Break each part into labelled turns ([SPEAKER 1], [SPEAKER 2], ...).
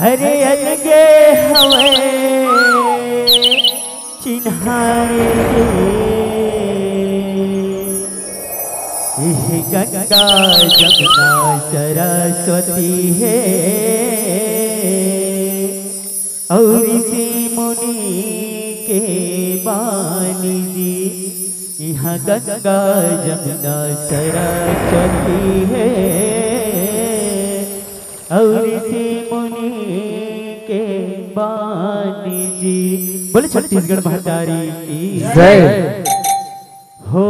[SPEAKER 1] हरे अलगे हवे चिन्हाए गंगा जमुना सरस्वती है और इसी मुनि के बानी जी। यहाँ गंगा जमुना सरस्वती है और इसी मुनि के बानी जी। बोले छत्तीसगढ़ महतारी की जय हो।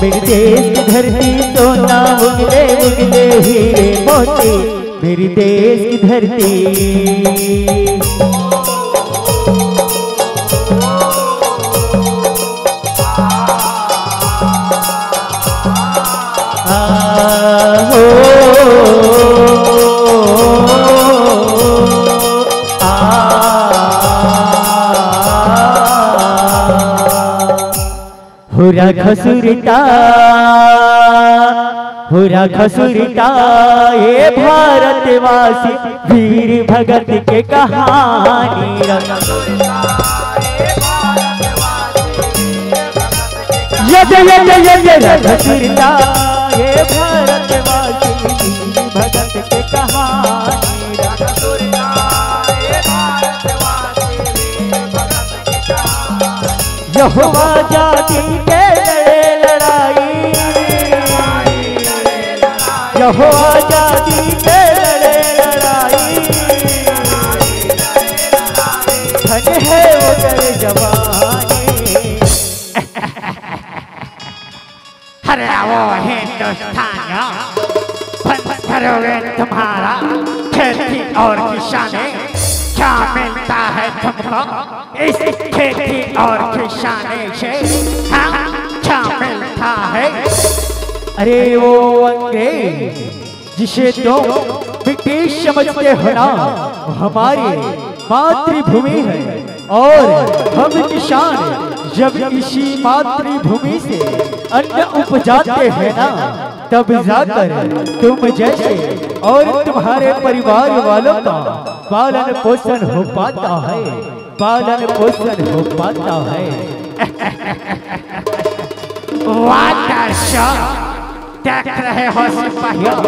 [SPEAKER 1] मेरी देश की धरती सोना उगले उगले हीरे मोती। मेरी देश की धरती हुरा खसुरिता ये भारतवासी वीर भगत के कहानी। खसुरिता ये भारतवासी वीर भगत के कहानी। यहोवा जाति के लड़ाई, यहोवा जाति के लड़ाई। धन है वो कर जवानी।
[SPEAKER 2] अरे वो हिंदुस्तान करोगे तुम्हारा खेती और किसानी। क्या मिलता है तुमको इस खेती और किसानी से? हाँ, क्या मिलता है?
[SPEAKER 1] अरे वो अंग्रेज जिसे तुम ब्रिटिश समझते हो ना, हमारी मातृभूमि है। और हम किसान जब इसी मातृभूमि से अन्न उपजाते हैं ना, तब जाकर तुम जैसे और तुम्हारे परिवार वालों का पालन पोषण हो पाता है, पालन पोषण हो पाता है।
[SPEAKER 2] देख रहे हो सिपाहियों,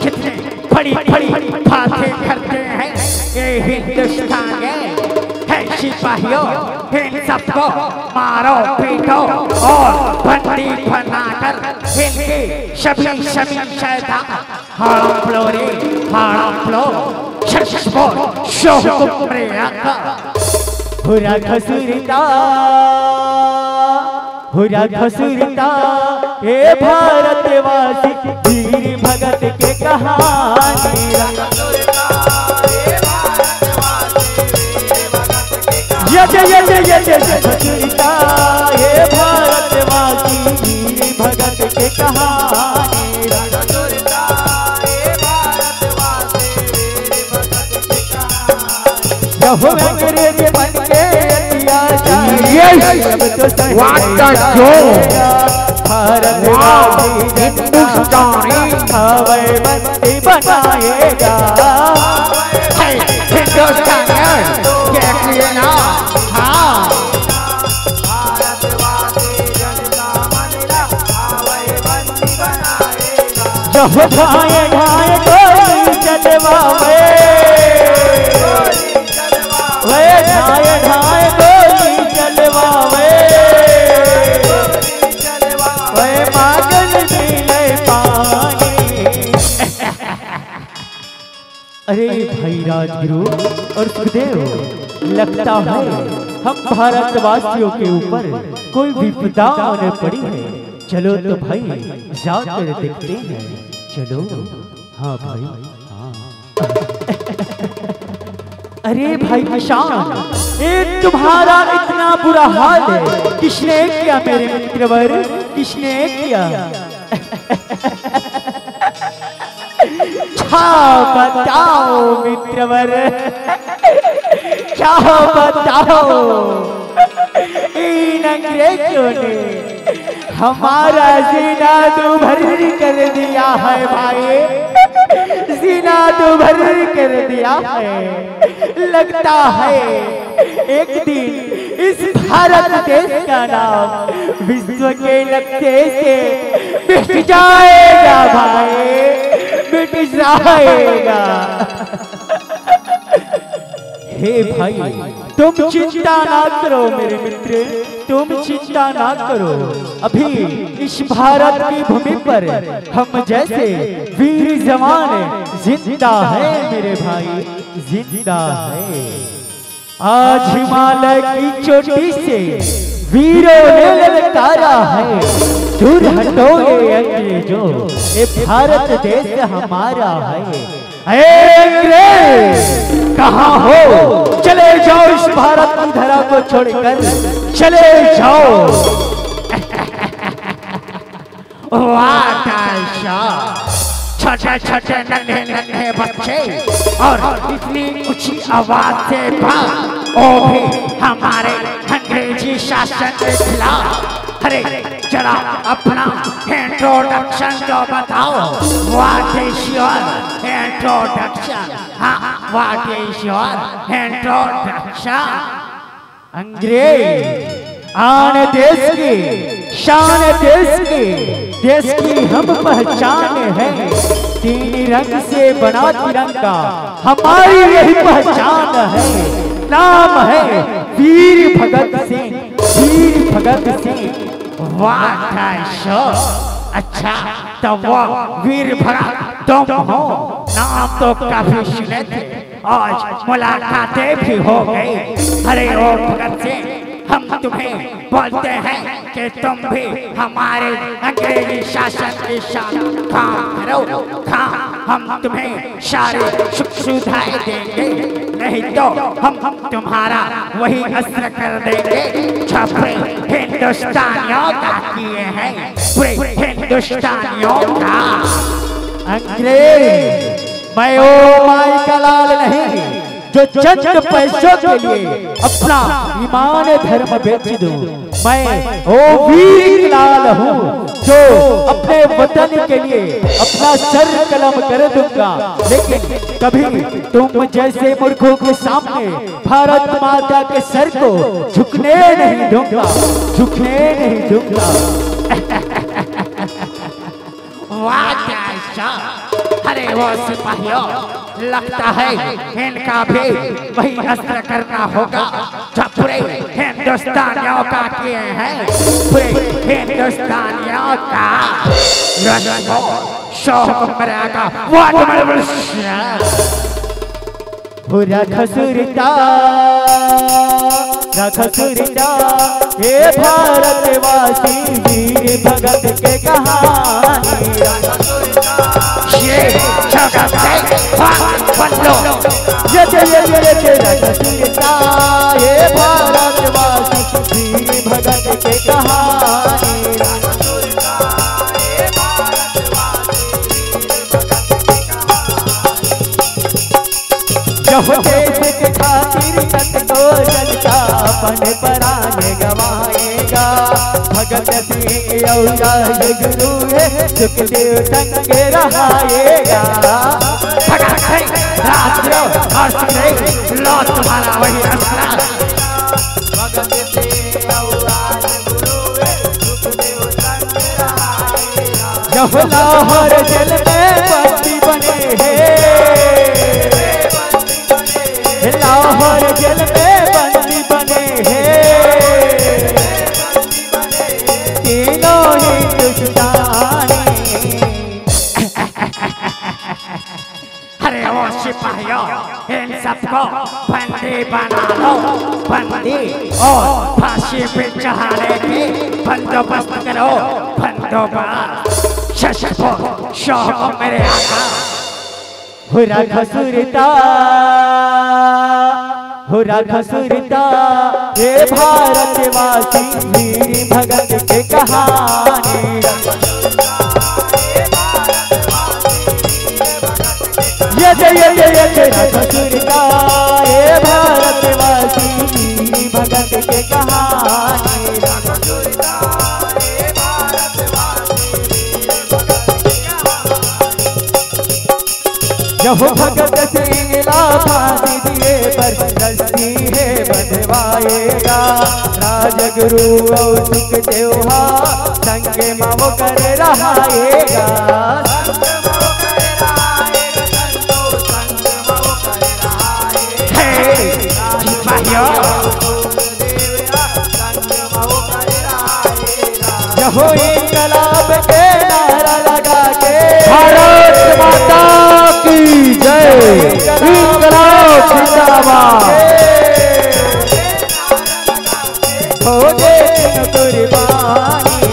[SPEAKER 2] कितने बड़ी बड़ी बातें करते हैं ये हिंदुस्तान के। सिपाहियों, इन सबको मारो पीटो और बंदी बनाकर इनकी सभी शैतान हाड़ो रे हाड़ो
[SPEAKER 1] हुरा खसुरिता ये भारतवासी वीर भगत के कहानी। खसुरिता ये भारतवासी वीर भगत के कहानी। अंग्रेज बन के भारतवासी हिंदुस्तानी हवाई बंदी बनाएगा। जब ढाए ढाए गोली चलवावे, वे ढाए ढाए गोली चलवावे। वे मांगन मिले पानी। अरे राजगुरु और सुखदेव, लगता है हम भारतवासियों के ऊपर कोई विपदा आने पड़ी है। चलो तो भाई जाकर देखते हैं। चलो। हाँ भाई हाँ। अरे भाई निशान, ये तुम्हारा इतना बुरा हाल है, किसने किया मेरे मित्रवर, किसने किया? क्या बताओ मित्रवर, क्या बताओ, इन अंग्रेजों ने हमारा सीना दुभर कर दिया है भाई, सीना दुभर कर दिया है। लगता है एक दिन इस भारत देश का नाम विश्व के नक्शे से मिट जाएगा भाई, मिट जाएगा। हे भाई तुम चिंता ना करो मेरे मित्र, तुम चिंता ना करो। अभी इस भारत की भूमि पर हम जैसे वीर जवान जिंदा है मेरे भाई, जिंदा है। आज हिमालय की चोटी से वीरों ने ललकारा है, दूर हटोगे अंग्रेजों, ये भारत देश हमारा है। अंग्रेज कहाँ हो, चले जाओ इस भारत की धरा को छोड़कर, चले जाओ।
[SPEAKER 2] छोटे छोटे नन्हे नन्हे बच्चे और इतनी ऊंची आवाज से बात, ओ भी हमारे अंग्रेजी शासन के खिलाफ। अरे जरा अपना इंट्रोडक्शन तो बताओ, व्हाट इज योर इंट्रोडक्शन? हाँ, व्हाट इज योर इंट्रोडक्शन?
[SPEAKER 1] अंग्रेज आन देश की शान, देश की हम पहचान है। तीन रंग से बना तिरंगा हमारी यही पहचान है। नाम है वीर भगत सिंह, वीर भगत सिंह।
[SPEAKER 2] अच्छा, तो वो वीर भगत तुम हो, नाम तो काफी सुने थे, आज मुलाकातें भी हो गई। अरे ओ भगत सिंह, हम तुम्हें बोलते हैं कि तुम भी हमारे अंग्रेजी शासन के साथ काम करो, हम तुम्हें सारे सुख सुविधाएं देंगे, नहीं तो हम तुम्हारा वही असर कर देंगे छपरे हिंदुस्तानियों का किए हैं, पूरे हिंदुस्तानियों का।
[SPEAKER 1] अंग्रेज मैं ओ माई का लाल नहीं, जो चंद पैसों के लिए अपना ईमान धर्म बेच दूं। मैं ओ वीर लाल हूँ, जो अपने वतन के लिए अपना सर कलम कर दूंगा, लेकिन कभी तुम जैसे मूर्खों के सामने भारत माता के सर को झुकने नहीं दूंगा, झुकने नहीं दूंगा।
[SPEAKER 2] अरे वो सिपाहियों, लगता है इनका भी वही असर करना होगा जो पूरे हिंदुस्तानियों का किए हैं, पूरे हिंदुस्तानियों का। शौक मरेगा
[SPEAKER 1] पूरा खसुरता खसुरता, ये भारतवासी वीर भगत के कहानी। ये
[SPEAKER 2] खसुरता,
[SPEAKER 1] ये भारतवासी वीर भगत के कहानी। जब देश के खातिर तक को जनता अपन पराने गवाएगा, भगत सिंह और गुरु है सुखदेव संग रहाएगा।
[SPEAKER 2] भगत सिंह, राजगुरु और सुखदेव लो तुम्हारा वही असर।
[SPEAKER 1] भगत सिंह और गुरु है सुखदेव संग रहाएगा। जब लाहौर जेल में बंदी बने हैं, लाहौर जेल में बंदी बने हैं, तीनों हिंदुस्तानी।
[SPEAKER 2] अरे वो सिपाही सिपाहियों, इन सबको बंदी बना लो, बंदी, और फांसी पे चढ़ाने की बंदोबस्त करो, बंदोबस्त। शशको शोह मेरे आका।
[SPEAKER 1] हुरा खसुरता, हुरा खसुरता, ये भारतवासी वीर भगत के कहानी। ये खसुरता, ये भारतवासी वीर भगत के कहानी। जब भगत सिंह फांसी दिए पर रस्सी है बंधवाएगा, राजगुरु और सुखदेव संग मावो कर रहाएगा। यहो इनकलाब के नारा लगा के भारत माता की जय, इनकलाब जिंदाबाद। हो गए कुर्बानी।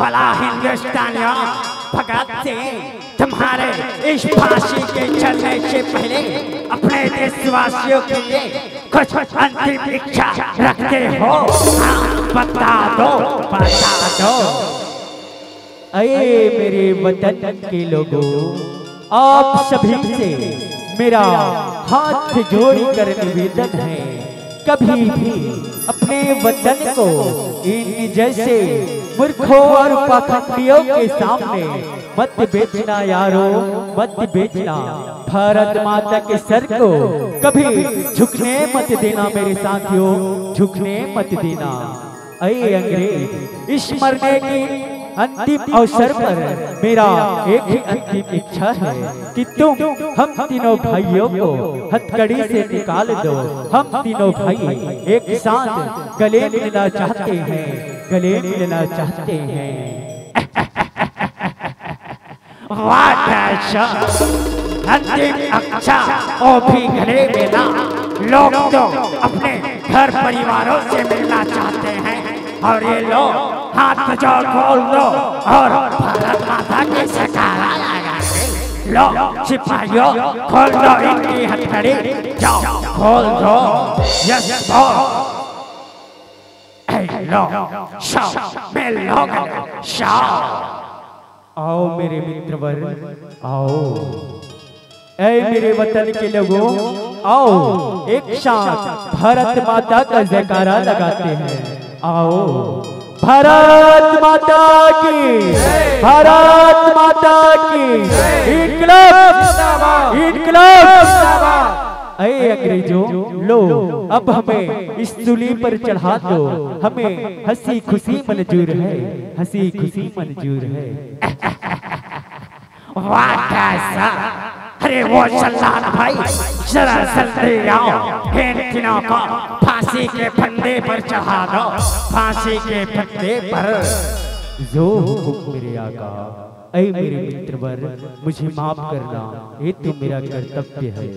[SPEAKER 2] भला हिंदुस्तानियों, भगत सिंह तुम्हारे इस फांसी के चलने से पहले अपने देशवासियों के लिए कुछ अंतिम इच्छा रखते हो? बता दो, बता दो।
[SPEAKER 1] अये मेरे वतन के लोगों, आप सभी से मेरा हाथ जोड़कर निवेदन है, कभी भी अपने वतन को इन जैसे मूर्खों और पाखंडियों के सामने मत बेचना यारो, मत बेचना। भारत माता के सर को कभी झुकने मत देना मेरे साथियों, झुकने मत देना। अये अंग्रेज, इस मरने की अंतिम अवसर पर मेरा एक ही अंतिम इच्छा है कि तुम हम तीनों भाइयों को हथकड़ी से निकाल दो। हम तीनों भाई एक साथ गले मिलना चाहते हैं, गले मिलना चाहते हैं।
[SPEAKER 2] अंतिम इच्छा ओ भी गले मिला। लोग तो अपने घर परिवारों से मिलना चाहते हैं, और ये लोग हाथ जोड़ खोल दो और भारत माता के सकारा लगा के लो। सिपाहियों, खोल दो इनकी हथकड़ी, जाओ खोल दो। Yes boss. लो शाओ, मैं लोग शाओ।
[SPEAKER 1] आओ मेरे मित्रवर, आओ। ऐ मेरे वतन के लोगों, आओ एक साथ भारत माता का जयकारा लगाते हैं। आओ। भारत माता की, भारत माता की, इनकलाब, इनकलाब। अरे अंग्रेजों, लो अब हमें इस सूली पर चढ़ा दो। हमें हंसी खुशी मंजूर है, हंसी खुशी मंजूर है।
[SPEAKER 2] वाह कैसा! अरे वो सल्लान भाई, जरा जल्दी आओ, इन तीनों को फांसी के फंदे पर चढ़ा दो, फांसी के फंदे पर।
[SPEAKER 1] जो हुक्म मेरे आका। ऐ मेरे मित्रवर, मुझे माफ करना, ये तो मेरा कर्तव्य है।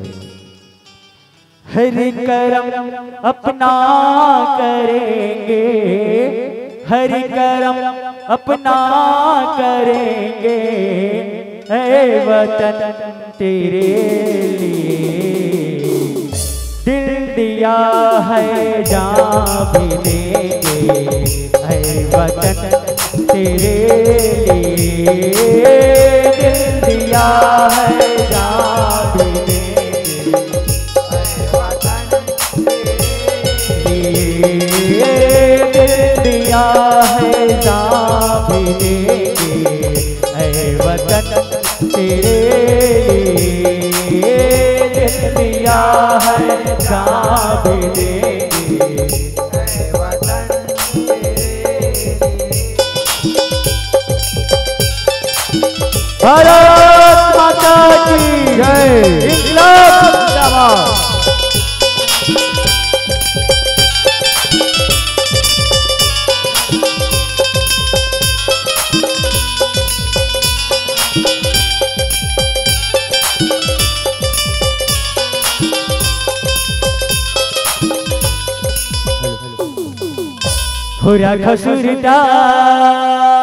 [SPEAKER 1] हरि करम अपना करेंगे, हरि करम अपना करेंगे। ऐ वतन तेरे लिए दिल दिया है, जान भी देंगे। ऐ वतन तेरे लिए दिल दिया है, जान भी देंगे। ऐ वतन तेरे लिए दिल दिया है, जान भी देंगे। ऐ वतन तेरे लिए दिल दिया है, जान भी देंगे। ऐ वतन भारत माता की जय, इनकलाब जिंदाबाद। खुरा खसुरदार